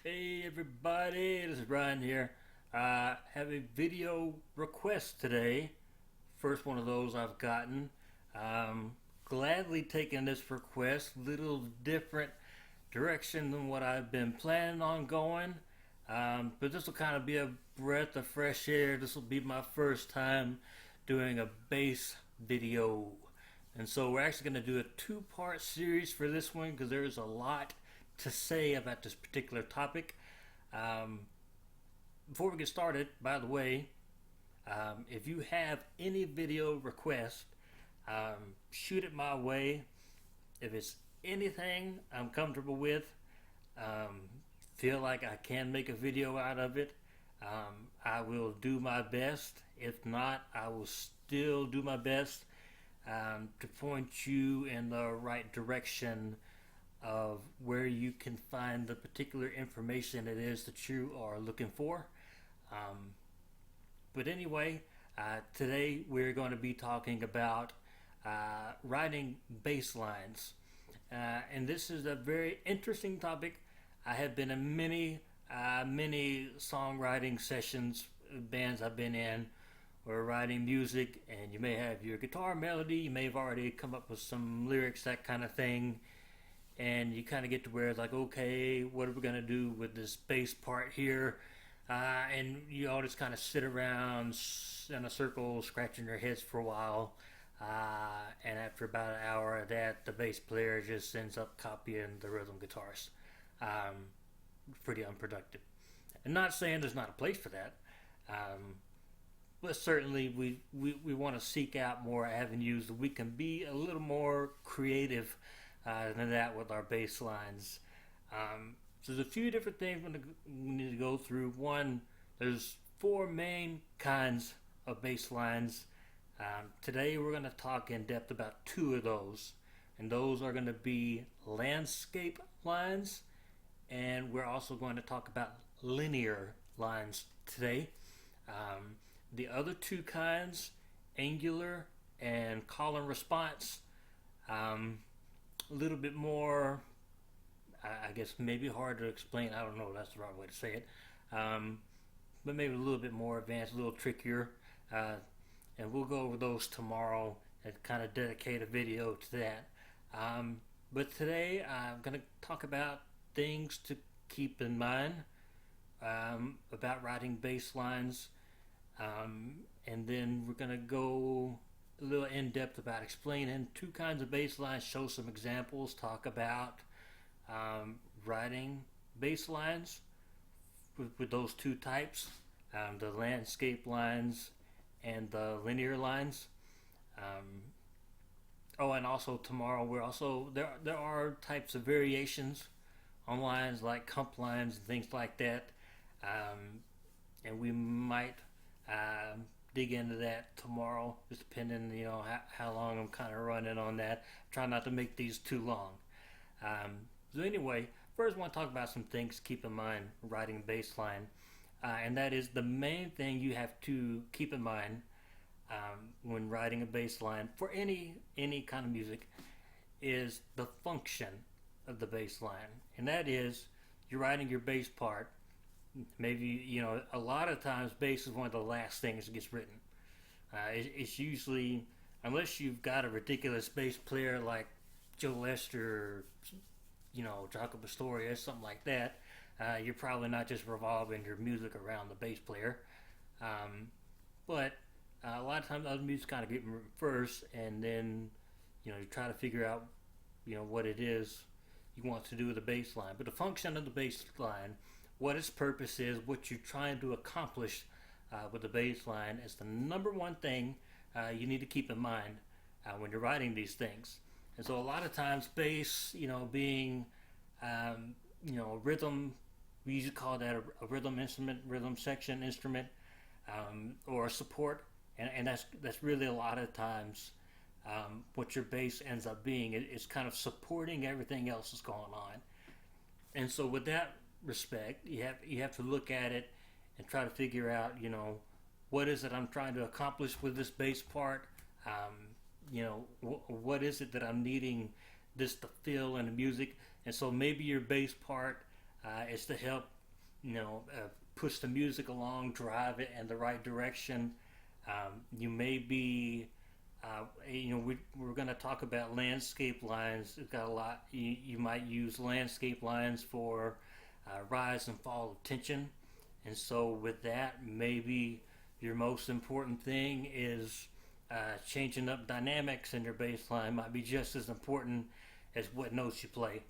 Hey everybody, this is Brian here. Have a video request today. First one of those I've gotten. Gladly taking this request. Little different direction than what I've been planning on going. But this will kind of be a breath of fresh air. This will be my first time doing a bass video. And so we're actually going to do a two-part series for this one because there's a lot to say about this particular topic. Um, Before we get started, by the way, if you have any video requests, shoot it my way. If it's anything I'm comfortable with, um, feel like I can make a video out of it, I will do my best. If not, I will still do my best to point you in the right direction of where you can find the particular information it is that you are looking for. Um, but anyway, today we're going to be talking about writing bass lines. And this is a very interesting topic. I have been in many songwriting sessions, bands I've been in, or writing music, and you may have your guitar melody, you may have already come up with some lyrics, that kind of thing, and you kind of get to where it's like, okay, what are we going to do with this bass part here? And you all just kind of sit around in a circle, scratching your heads for a while. And after about an hour of that, the bass player just ends up copying the rhythm guitars. Um, Pretty unproductive. And not saying there's not a place for that. But certainly we want to seek out more avenues that we can be a little more creative than that with our bass lines. So there's a few different things we need to go through. One, there's four main kinds of bass lines. Today we're going to talk in depth about two of those, and those are going to be landscape lines, and we're also going to talk about linear lines today. The other two kinds, angular and call and response, a little bit more, I guess maybe hard to explain. I don't know if that's the right way to say it. But maybe a little bit more advanced, a little trickier. And we'll go over those tomorrow and kind of dedicate a video to that. But today I'm going to talk about things to keep in mind about writing bass lines. And then we're going to go a little in depth about explaining two kinds of bass lines, show some examples, talk about writing bass lines with those two types, the landscape lines and the linear lines. And also tomorrow there are types of variations on lines like comp lines and things like that, and we might dig into that tomorrow, just depending, how long I'm kind of running on that. Try not to make these too long. So anyway, first I want to talk about some things to keep in mind writing bass line, and that is the main thing you have to keep in mind when writing a bass line for any kind of music is the function of the bass line, and that is you're writing your bass part. Maybe, a lot of times bass is one of the last things that gets written. It's usually, unless you've got a ridiculous bass player like Joe Lester, Jaco Pastorius, something like that, you're probably not just revolving your music around the bass player. But a lot of times other music kind of get first, and then, you try to figure out, what it is you want to do with the bass line. But the function of the bass line, what its purpose is, what you're trying to accomplish with the bass line is the number one thing you need to keep in mind when you're writing these things. And so a lot of times bass, being, rhythm, we usually call that a rhythm instrument, rhythm section instrument, or a support. And that's really a lot of times what your bass ends up being. It's kind of supporting everything else that's going on. And so with that respect, you have to look at it and try to figure out, what is it I'm trying to accomplish with this bass part. What is it that I'm needing this to fill in the music. And so maybe your bass part It's to help, push the music along, drive it in the right direction. You may be, we're going to talk about landscape lines. It's got a lot. You might use landscape lines for rise and fall of tension. And so, with that, maybe your most important thing is changing up dynamics in your bass line might be just as important as what notes you play.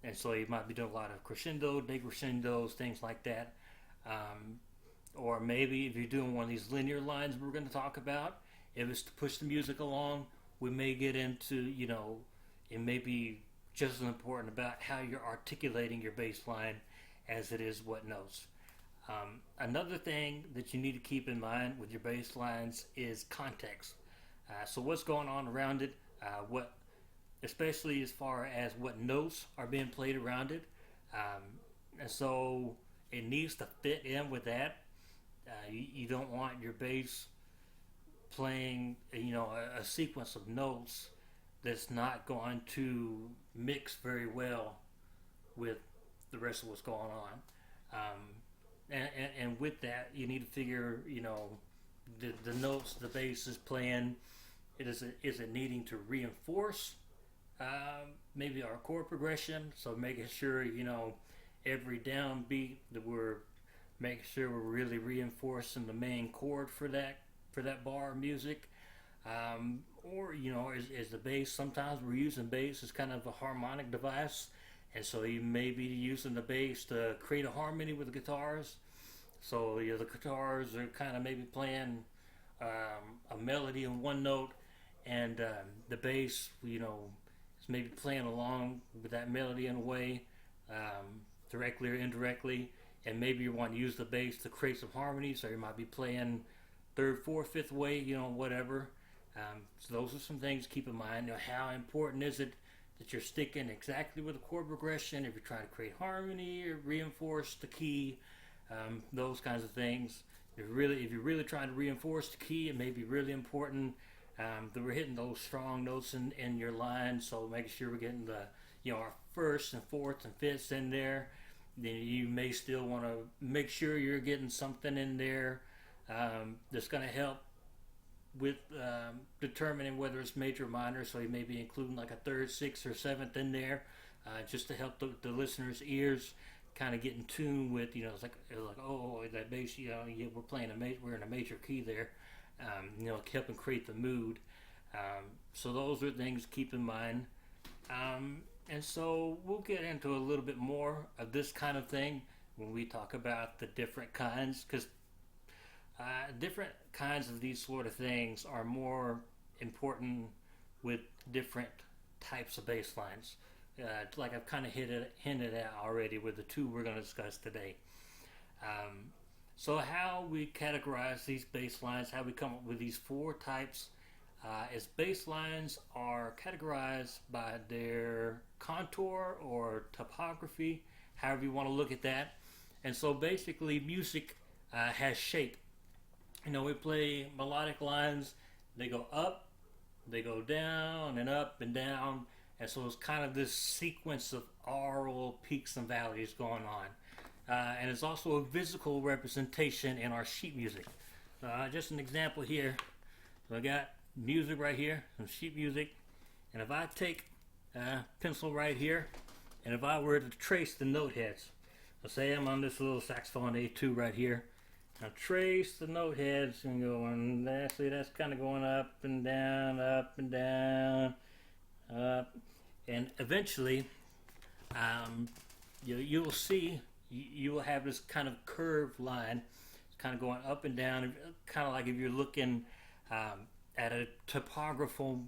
And so you might be doing a lot of crescendo, decrescendos, things like that. Um, or maybe if you're doing one of these linear lines we're going to talk about, if it's to push the music along, we may get into, it may be just as important about how you're articulating your bass line as it is what notes. Another thing that you need to keep in mind with your bass lines is context. So what's going on around it, what, especially as far as what notes are being played around it, and so it needs to fit in with that. You don't want your bass playing, a sequence of notes that's not going to mix very well with the rest of what's going on. And with that, you need to figure, the notes the bass is playing. Is it needing to reinforce maybe our chord progression? So making sure, every downbeat that we're making sure we're really reinforcing the main chord for that bar of music. Or is the bass, sometimes we're using bass as kind of a harmonic device, and so you may be using the bass to create a harmony with the guitars. So the guitars are kind of maybe playing a melody in one note, and the bass, is maybe playing along with that melody in a way, directly or indirectly, and maybe you want to use the bass to create some harmony, so you might be playing third, fourth, fifth way, whatever. So those are some things to keep in mind. How important is it that you're sticking exactly with the chord progression? If you're trying to create harmony or reinforce the key, those kinds of things. If you're really trying to reinforce the key, it may be really important that we're hitting those strong notes in your line. So making sure we're getting our first and fourth and fifths in there. Then you may still want to make sure you're getting something in there that's going to help with determining whether it's major or minor. So you may be including like a third, sixth, or seventh in there, just to help the listener's ears kind of get in tune with, it's like oh, that bass, yeah, we're in a major key there, helping create the mood. So those are things to keep in mind. And so we'll get into a little bit more of this kind of thing when we talk about the different kinds, because different kinds of these sort of things are more important with different types of bass lines. Like I've kind of hinted at already with the two we're going to discuss today. So how we categorize these bass lines, how we come up with these four types, is bass lines are categorized by their contour or topography, however you want to look at that. And so basically music has shape. We play melodic lines, they go up, they go down and up and down, and so it's kind of this sequence of aural peaks and valleys going on. And it's also a physical representation in our sheet music. Just an example here. So I got music right here, some sheet music, and if I take a pencil right here, and if I were to trace the note heads, let's say I'm on this little saxophone A2 right here, now trace the note heads and go on. That's kind of going up and down, up and down, up, and eventually, you'll see you will have this kind of curved line. It's kind of going up and down, kind of like if you're looking at a topographical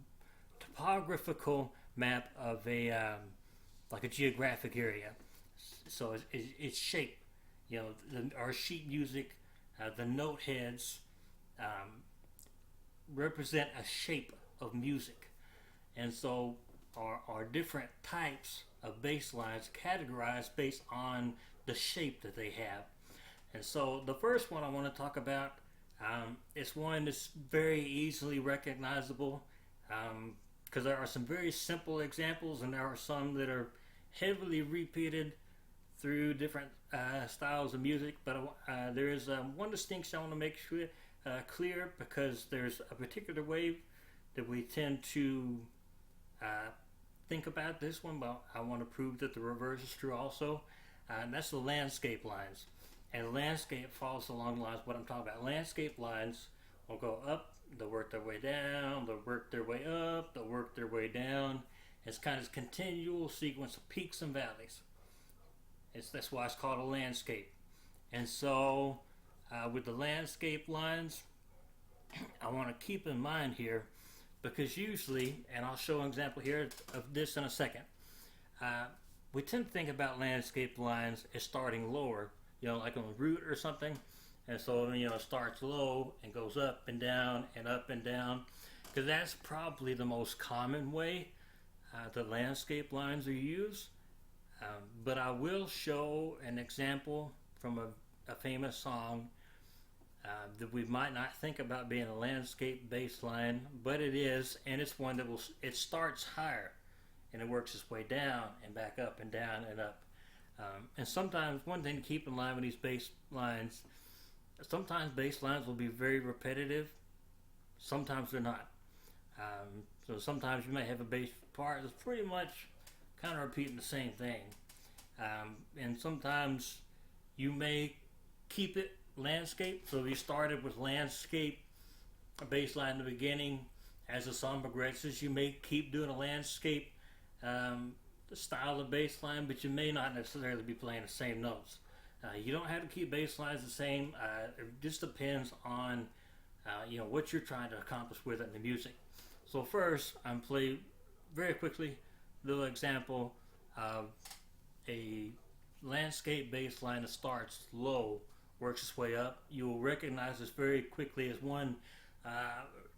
map of like a geographic area. So it's shape. Our sheet music, the note heads represent a shape of music, and so are different types of bass lines categorized based on the shape that they have. And so the first one I want to talk about is one that's very easily recognizable, because there are some very simple examples and there are some that are heavily repeated through different styles of music, but there is one distinction I want to make sure clear, because there's a particular way that we tend to think about this one, but I want to prove that the reverse is true also. And that's the landscape lines. And landscape falls along the lines of what I'm talking about. Landscape lines will go up, they'll work their way down, they'll work their way up, they'll work their way down. It's kind of a continual sequence of peaks and valleys. That's why it's called a landscape. And so with the landscape lines, I want to keep in mind here, because usually, and I'll show an example here of this in a second, we tend to think about landscape lines as starting lower, like on a root or something. And so, it starts low and goes up and down and up and down, because that's probably the most common way the landscape lines are used. But I will show an example from a famous song that we might not think about being a landscape bass line, but it is, and it's one that it starts higher and it works its way down and back up and down and up. And sometimes, one thing to keep in mind with these bass lines, sometimes bass lines will be very repetitive, sometimes they're not. So sometimes you may have a bass part that's pretty much kind of repeating the same thing. And sometimes you may keep it landscape. So if you started with landscape bass line in the beginning, as the song progresses, you may keep doing a landscape style of bass line, but you may not necessarily be playing the same notes. You don't have to keep bass lines the same. It just depends on what you're trying to accomplish with it in the music. So first, I'm play very quickly a little example of a landscape bass line that starts low, works its way up. You will recognize this very quickly as one.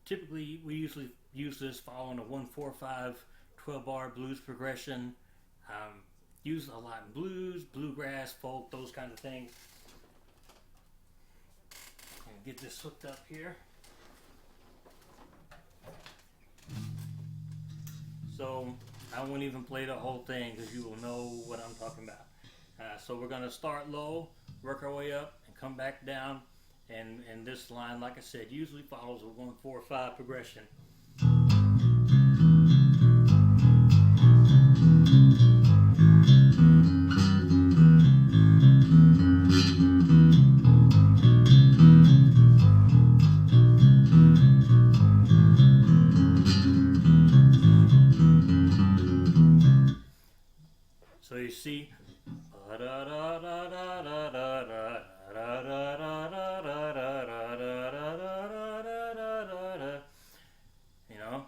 Typically, we usually use this following a 1-4-5 12-bar blues progression. Used a lot in blues, bluegrass, folk, those kinds of things. And get this hooked up here. So I won't even play the whole thing, because you will know what I'm talking about. So we're going to start low, work our way up, and come back down. And this line, like I said, usually follows a 1-4-5 progression. So you see,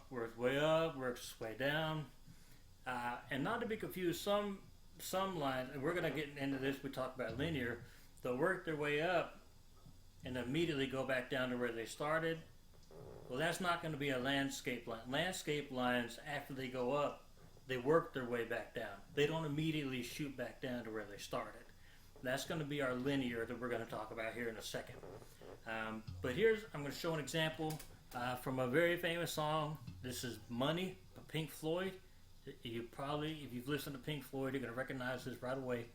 works way up, works its way down, and not to be confused, some lines, and we're going to get into this, we talk about linear, they'll work their way up and immediately go back down to where they started. Well, that's not going to be a landscape line. Landscape lines, after they go up, they work their way back down. They don't immediately shoot back down to where they started. That's going to be our linear that we're going to talk about here in a second. But I'm going to show an example from a very famous song. This is Money by Pink Floyd. You probably, if you've listened to Pink Floyd, you're going to recognize this right away.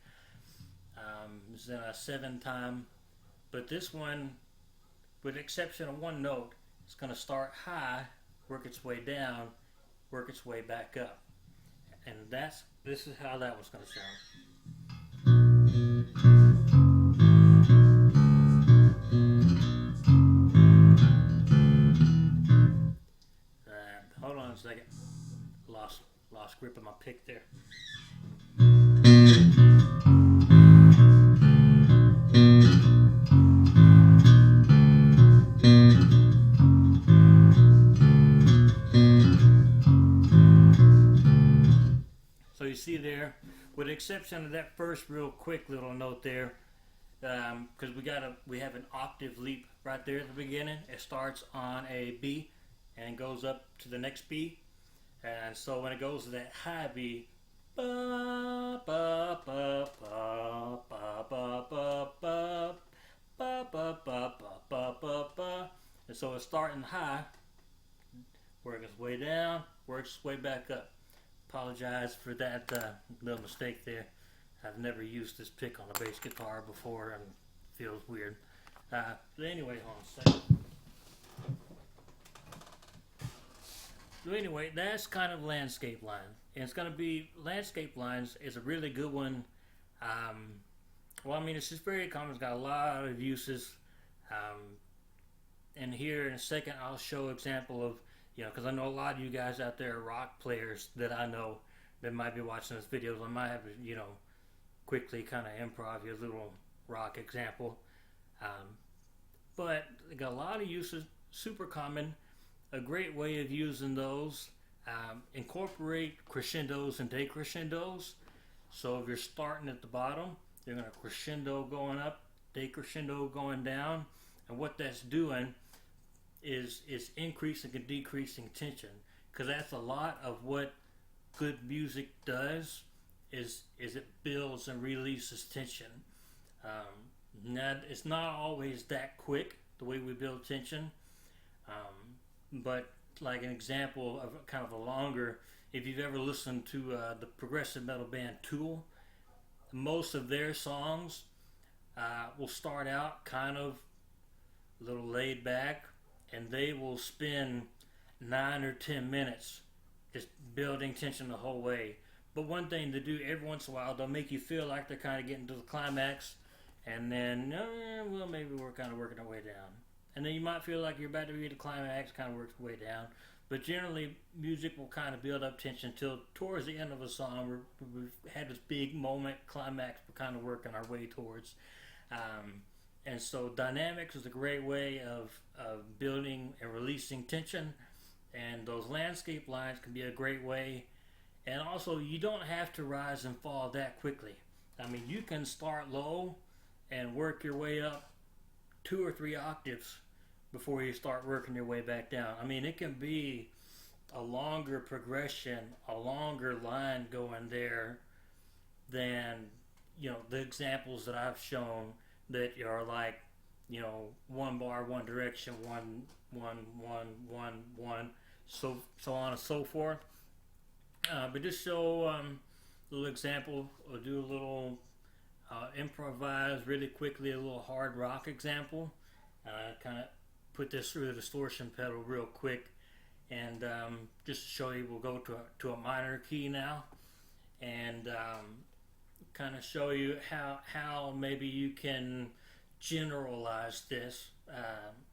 It's in a 7-time. But this one, with the exception of one note, it's going to start high, work its way down, work its way back up. And this is how that was going to sound. Hold on a second. Lost grip of my pick there. So you see there, with the exception of that first real quick little note there, because we have an octave leap right there at the beginning. It starts on a B and goes up to the next B, and so when it goes to that high B, ba ba ba ba ba ba ba ba ba ba ba ba ba ba, and so it's starting high, works its way down, works its way back up. Apologize for that little mistake there. I've never used this pick on a bass guitar before and it feels weird. But anyway, hold on a second. So anyway, that's kind of landscape line. And it's going to be, landscape lines is a really good one. Well, I mean, it's just very common. It's got a lot of uses. And here in a second, I'll show example of, because I know a lot of you guys out there are rock players that I know that might be watching this video. I might have, quickly kind of improv your little rock example. But they got a lot of uses, super common. A great way of using those, incorporate crescendos and decrescendos. So if you're starting at the bottom, you're going to crescendo going up, decrescendo going down. And what that's doing is increasing and decreasing tension. Because that's a lot of what good music does, is it builds and releases tension. Now, it's not always that quick, the way we build tension. But like an example of kind of a longer, if you've ever listened to the progressive metal band Tool, most of their songs will start out kind of a little laid back, and they will spend 9 or 10 minutes just building tension the whole way. But one thing to do every once in a while, they'll make you feel like they're kind of getting to the climax, and then, well, maybe we're kind of working our way down. And then you might feel like you're about to reach the climax, kind of works its way down. But generally, music will kind of build up tension until towards the end of a song, we've had this big moment, climax, we're kind of working our way towards. And so dynamics is a great way of building and releasing tension. And those landscape lines can be a great way. And also, you don't have to rise and fall that quickly. I mean, you can start low and work your way up 2 or 3 octaves before you start working your way back down. I mean, it can be a longer progression, a longer line going there than, the examples that I've shown that are like, 1 bar, 1 direction, 1, 1, 1, 1, 1, so on and so forth. But just show a little example, or do a little improvise really quickly, a little hard rock example. Kind of put this through the distortion pedal real quick, and just to show you, we'll go to a minor key now, and kind of show you how maybe you can generalize this,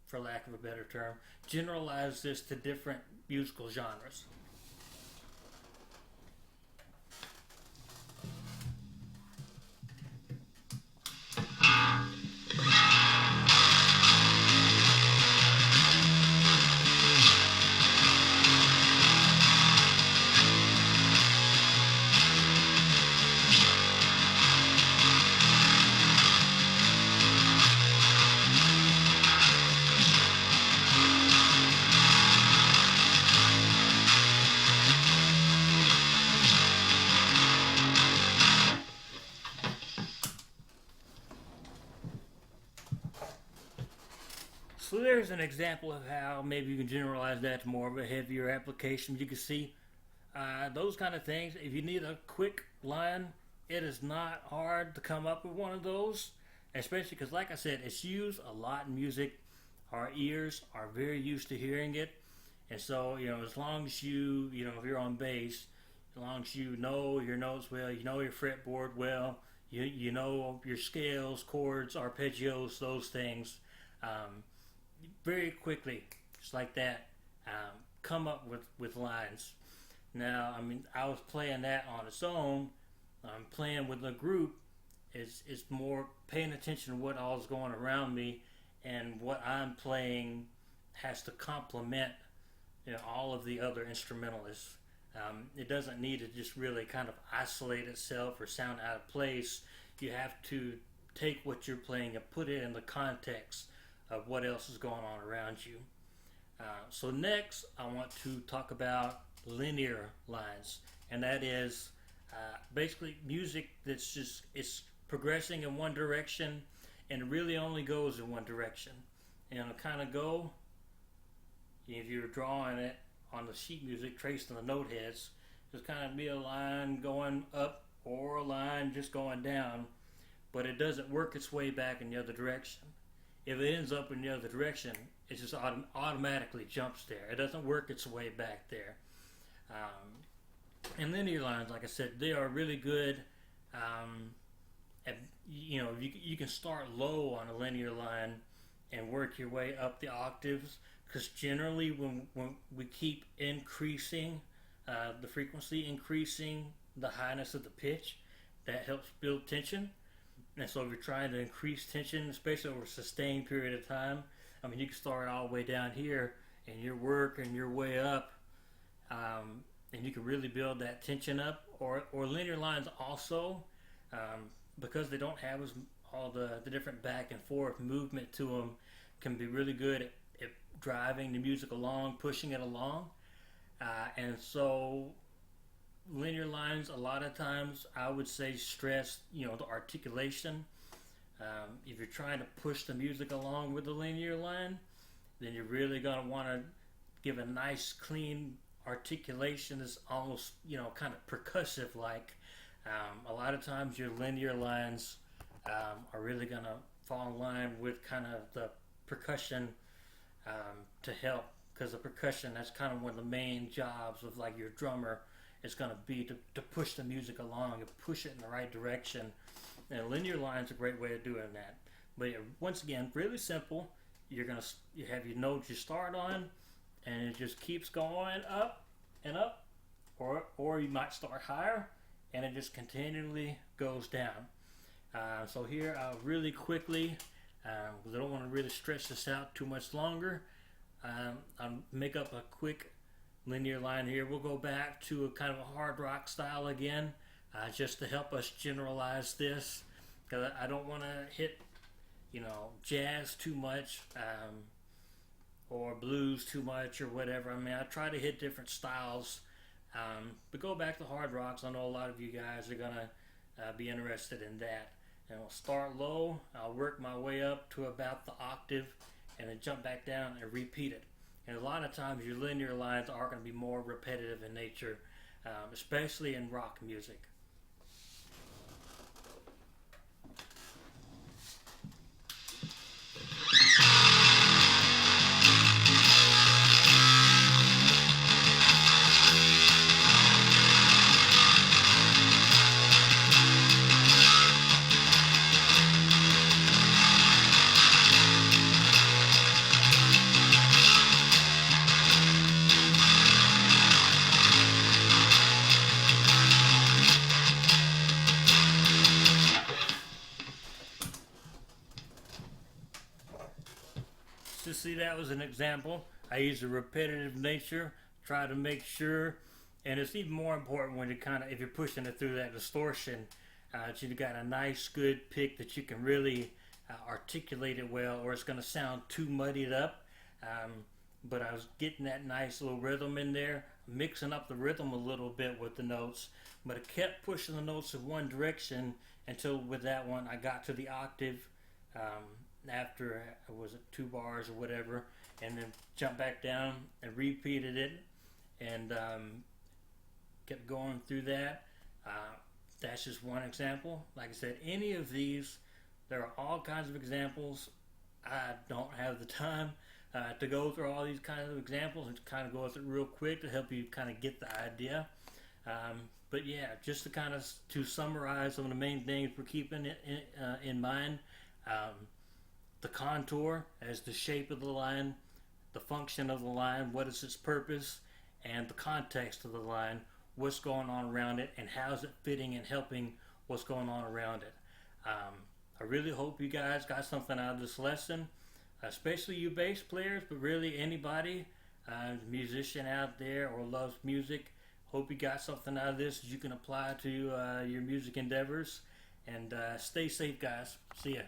for lack of a better term, generalize this to different musical genres. So there's an example of how maybe you can generalize that to more of a heavier application. You can see those kind of things. If you need a quick line, it is not hard to come up with one of those, especially because, like I said, it's used a lot in music. Our ears are very used to hearing it. And so, as long as you, if you're on bass, as long as you know your notes well, you know your fretboard well, you know your scales, chords, arpeggios, those things, very quickly, just like that, come up with lines. Now, I mean, I was playing that on its own. Playing with a group is more paying attention to what all's going around me, and what I'm playing has to complement all of the other instrumentalists. It doesn't need to just really kind of isolate itself or sound out of place. You have to take what you're playing and put it in the context of what else is going on around you. So next, I want to talk about linear lines, and that is basically music that's just, it's progressing in one direction, and it really only goes in one direction. And it'll kind of go, if you're drawing it on the sheet music, tracing the note heads, just kind of be a line going up or a line just going down, but it doesn't work its way back in the other direction. If it ends up in the other direction, it just automatically jumps there. It doesn't work its way back there. And linear lines, like I said, they are really good. You can start low on a linear line and work your way up the octaves, because generally when we keep increasing the frequency, increasing the highness of the pitch, that helps build tension. And so if you're trying to increase tension, especially over a sustained period of time, I mean, you can start all the way down here and you're working your way up, and you can really build that tension up. Or linear lines also, because they don't have all the different back and forth movement to them, can be really good at driving the music along, pushing it along. And so linear lines, a lot of times I would say stress, the articulation. If you're trying to push the music along with the linear line, then you're really going to want to give a nice clean articulation that's almost, kind of percussive like. A lot of times your linear lines are really going to fall in line with kind of the percussion to help, because the percussion, that's kind of one of the main jobs of like your drummer. It's going to be to push the music along and push it in the right direction. And linear lines are a great way of doing that. But once again, really simple. You have your notes you start on, and it just keeps going up and up, or you might start higher, and it just continually goes down. So here I'll really quickly, because I don't want to really stretch this out too much longer, I'll make up a quick linear line here. We'll go back to a kind of a hard rock style again, just to help us generalize this, because I don't want to hit jazz too much, or blues too much, or whatever. I mean, I try to hit different styles, but go back to hard rocks. I know a lot of you guys are gonna be interested in that. And I'll start low, I'll work my way up to about the octave, and then jump back down and repeat it. And a lot of times your linear lines are going to be more repetitive in nature, especially in rock music. To see, that was an example. I use a repetitive nature, try to make sure, and it's even more important when if you're pushing it through that distortion, that you've got a nice good pick that you can really articulate it well, or it's going to sound too muddied up. But I was getting that nice little rhythm in there, mixing up the rhythm a little bit with the notes, but I kept pushing the notes in one direction until with that one I got to the octave. After, was it 2 bars or whatever, and then jumped back down and repeated it, and kept going through that. That's just one example. Like I said, any of these, there are all kinds of examples. I don't have the time to go through all these kinds of examples, and to kind of go through it real quick to help you kind of get the idea. But yeah, just to kind of summarize some of the main things we're keeping in mind. The contour as the shape of the line, the function of the line, what is its purpose, and the context of the line, what's going on around it, and how is it fitting and helping what's going on around it. I really hope you guys got something out of this lesson, especially you bass players, but really anybody, musician out there or loves music. Hope you got something out of this that you can apply to your music endeavors. And stay safe, guys. See ya.